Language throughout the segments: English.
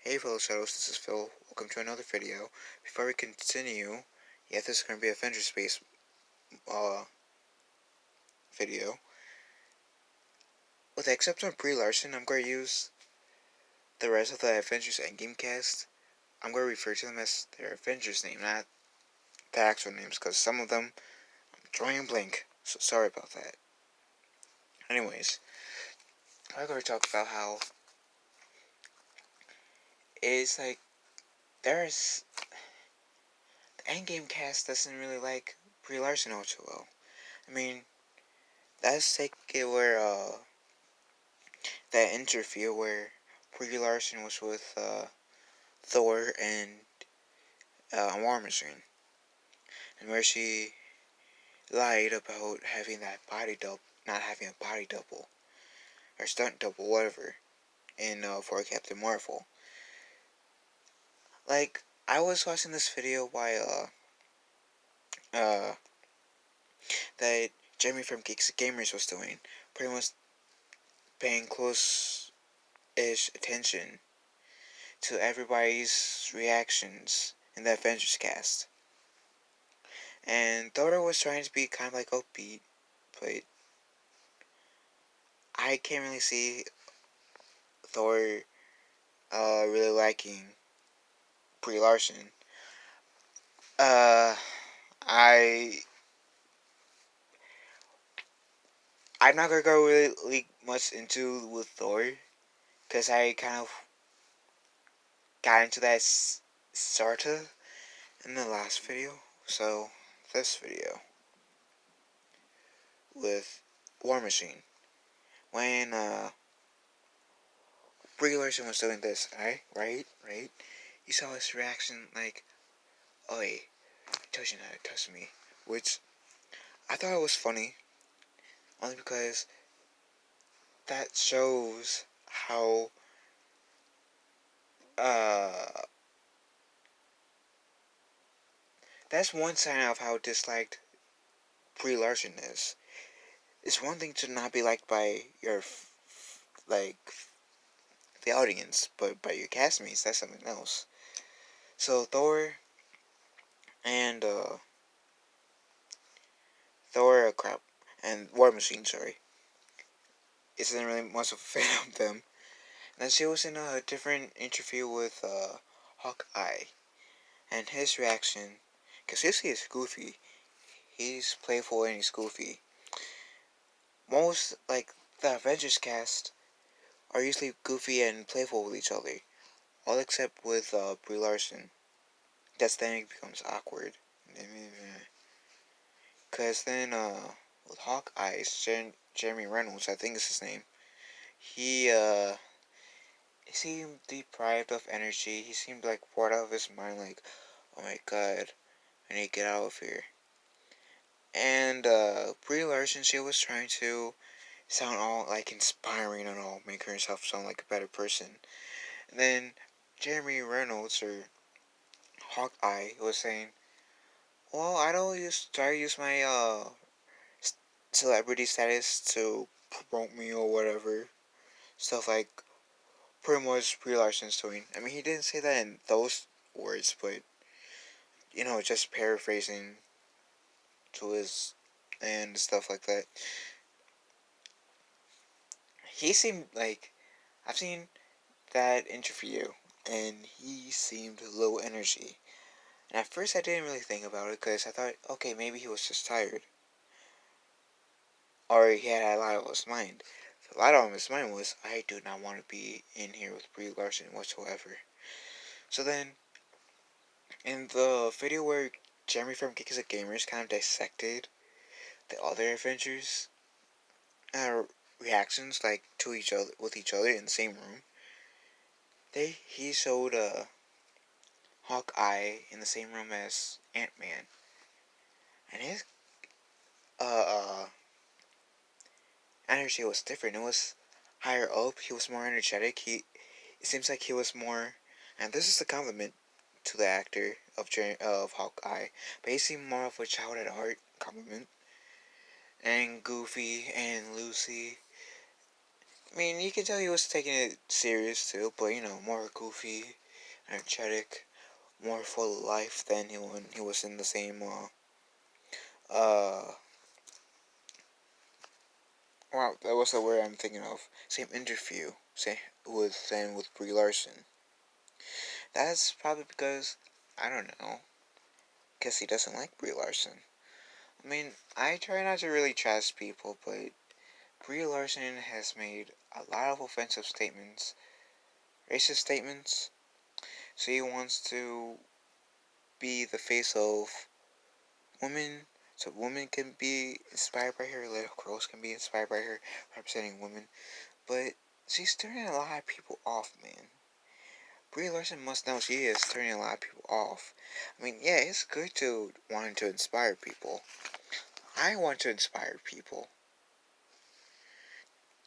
Hey fellow shadows, this is Phil. Welcome to another video. Before we continue, this is going to be Avengers Space video. With the exception of Brie Larson, I'm going to use the rest of the Avengers Endgame cast. I'm going to refer to them as their Avengers name, not the actual names, because some of them I'm drawing a blank. So sorry about that. Anyways, I'm going to talk about how it's like there's the Endgame cast doesn't really like Brie Larson all too well. I mean, let's take it where that interview where Brie Larson was with Thor and War Machine, and where she lied about having that body double, not having a body double or stunt double, whatever, in for Captain Marvel. Like, I was watching this video by that Jeremy from Geeks and Gamers was doing, pretty much paying close-ish attention to everybody's reactions in the Avengers cast. And Thor was trying to be kind of like upbeat, but I can't really see Thor really liking Brie Larson. Uh, I I'm not gonna go really much into with Thor because I kind of got into that sorta in the last video. So this video with War Machine when Brie Larson was doing this, right. You saw his reaction like, "Oi, touching that, touch me," which I thought it was funny, only because that shows how uh that's one sign of how disliked Brie Larson is. It's one thing to not be liked by your like the audience, but by your castmates, that's something else. So and crap, and War Machine, sorry, isn't really much of a fan of them. And then she was in a different interview with Hawkeye, and his reaction, because he is goofy, he's playful and he's goofy. Most, like, the Avengers cast are usually goofy and playful with each other, all except with Brie Larson. That's then it becomes awkward. Because then, with Hawkeye, Jeremy Reynolds, I think is his name, he seemed deprived of energy. He seemed like bored out of his mind, like, oh my god, I need to get out of here. And Brie Larson, she was trying to sound all like inspiring and all, make herself sound like a better person. And then Jeremy Reynolds or Hawkeye was saying, "Well, I don't try to use my celebrity status to promote me or whatever stuff like pretty much Brie Larson's doing." I mean, he didn't say that in those words, but just paraphrasing to his and stuff like that. He seemed like I've seen that interview, and he seemed low energy. And at first, I didn't really think about it because I thought, okay, maybe he was just tired, or he had a lot on his mind. A lot on his mind was, I do not want to be in here with Brie Larson whatsoever. So then, in the video where Jeremy from Geeks and Gamers kind of dissected the other Avengers uh, reactions, like to each other with each other in the same room, he showed Hawkeye in the same room as Ant-Man, and his uh, energy was different. It was higher up. He was more energetic. It seems like he was more, and this is a compliment to the actor of Hawkeye, but he seemed more of a child at heart compliment, and goofy and Lucy. I mean, you can tell he was taking it serious too, but more goofy, energetic, more full of life than when he was in the same uh wow, that was the word I'm thinking of. Same interview, say with Brie Larson. That's probably because I don't know, because he doesn't like Brie Larson. I mean, I try not to really trust people, but Brie Larson has made a lot of offensive statements, racist statements. She wants to be the face of women, so women can be inspired by her, little girls can be inspired by her, representing women. But she's turning a lot of people off, man. Brie Larson must know she is turning a lot of people off. I mean, yeah, it's good to wanting to inspire people. I want to inspire people.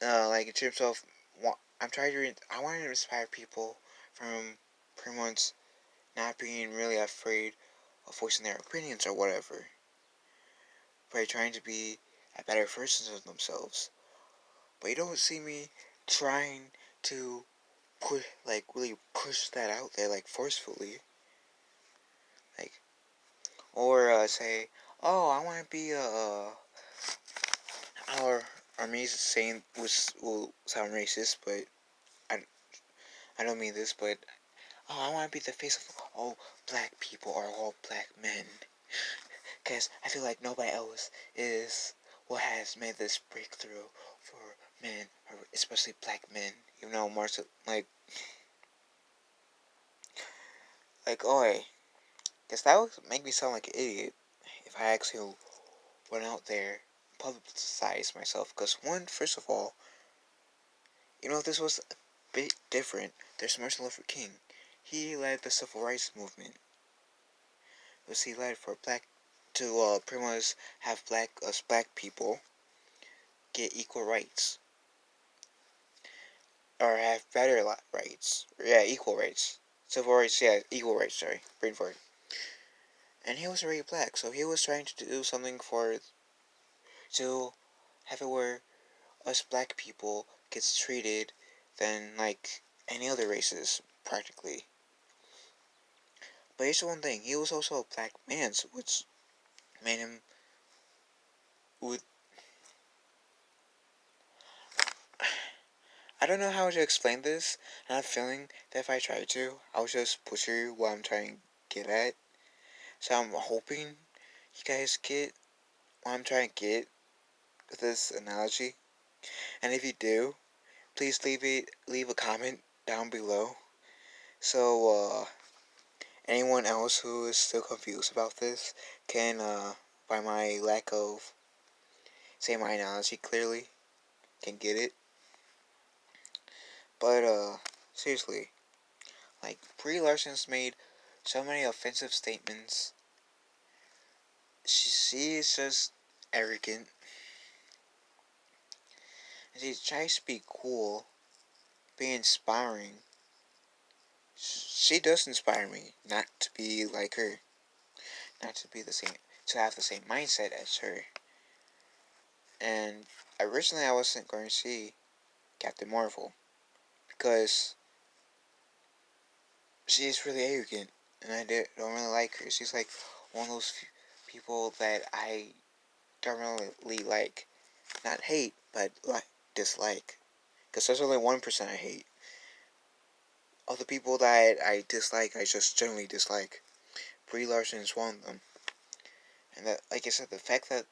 Like in terms of, I'm trying to, I want to inspire people from pretty much not being really afraid of voicing their opinions or whatever, by trying to be a better version of themselves. But you don't see me trying to put really push that out there forcefully, like or say, oh, I want to be or me saying which will sound racist, but I I don't mean this, but oh, I want to be the face of all black people or all black men, because I feel like nobody else is what has made this breakthrough for men, or especially black men. More so, oh, guess that would make me sound like an idiot if I actually went out there, publicized myself. Because first of all, this was a bit different. There's Martin Luther King. He led the civil rights movement. He led for to pretty much have us black people get equal rights, or have better rights. Yeah, equal rights. Civil rights, yeah, equal rights. Sorry, brain fart. And he was already black, so he was trying to do something to have it where us black people gets treated than like any other races practically. But here's the one thing: he was also a black man, so which made him would. I don't know how to explain this, and I'm feeling that if I try to, I'll just butcher what I'm trying to get at. So I'm hoping you guys get what I'm trying to get with this analogy. And if you do, please leave a comment down below. So anyone else who is still confused about this can, by my lack of say my analogy clearly, can get it. But seriously, Brie Larson's made so many offensive statements. She is just arrogant. And she tries to be cool, be inspiring. She does inspire me not to be like her, not to be the same, to have the same mindset as her. And originally I wasn't going to see Captain Marvel because she's really arrogant, and don't really like her. She's like one of those people that I don't really like, not hate, but dislike. Because there's only 1% I hate. Of the people that I dislike, I just generally dislike. Brie Larson is one of them. And that, like I said, the fact that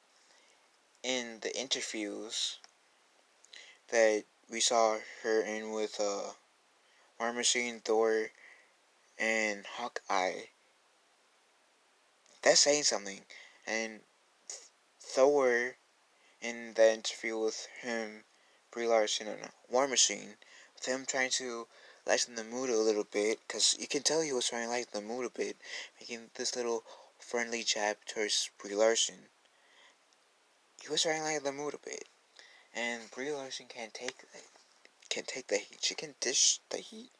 in the interviews that we saw her in with War Machine, Thor, and Hawkeye, that's saying something. And Thor, in the interview with him, Brie Larson, and War Machine, with him trying to lighten the mood a little bit, because you can tell he was trying to lighten the mood a bit, making this little friendly jab towards Brie Larson. He was trying to lighten the mood a bit, and Brie Larson can't take the heat. She can dish the heat.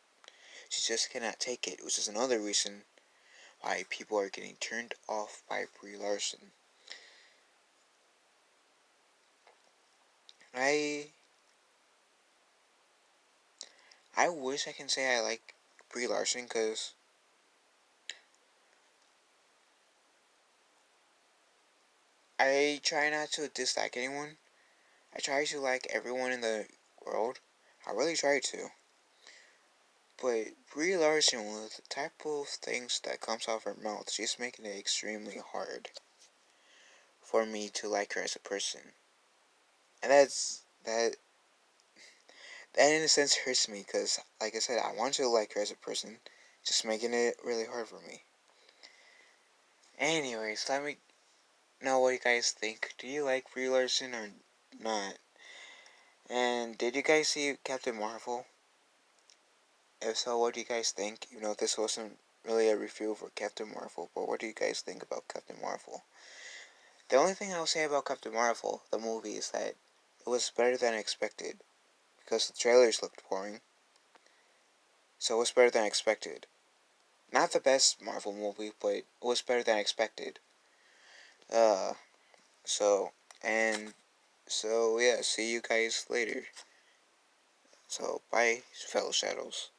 She just cannot take it, which is another reason why people are getting turned off by Brie Larson. I I wish I can say I like Brie Larson because I try not to dislike anyone. I try to like everyone in the world. I really try to. But Brie Larson, with the type of things that comes out of her mouth, she's making it extremely hard for me to like her as a person. And that in a sense hurts me because, like I said, I want to like her as a person, just making it really hard for me. Anyways, let me know what you guys think. Do you like Brie Larson or not? And did you guys see Captain Marvel? If so, what do you guys think? You know, this wasn't really a review for Captain Marvel, but what do you guys think about Captain Marvel? The only thing I'll say about Captain Marvel, the movie, is that it was better than expected because the trailers looked boring. So it was better than expected. Not the best Marvel movie, but it was better than expected. Uh, so, and so yeah, see you guys later. So, bye, fellow shadows.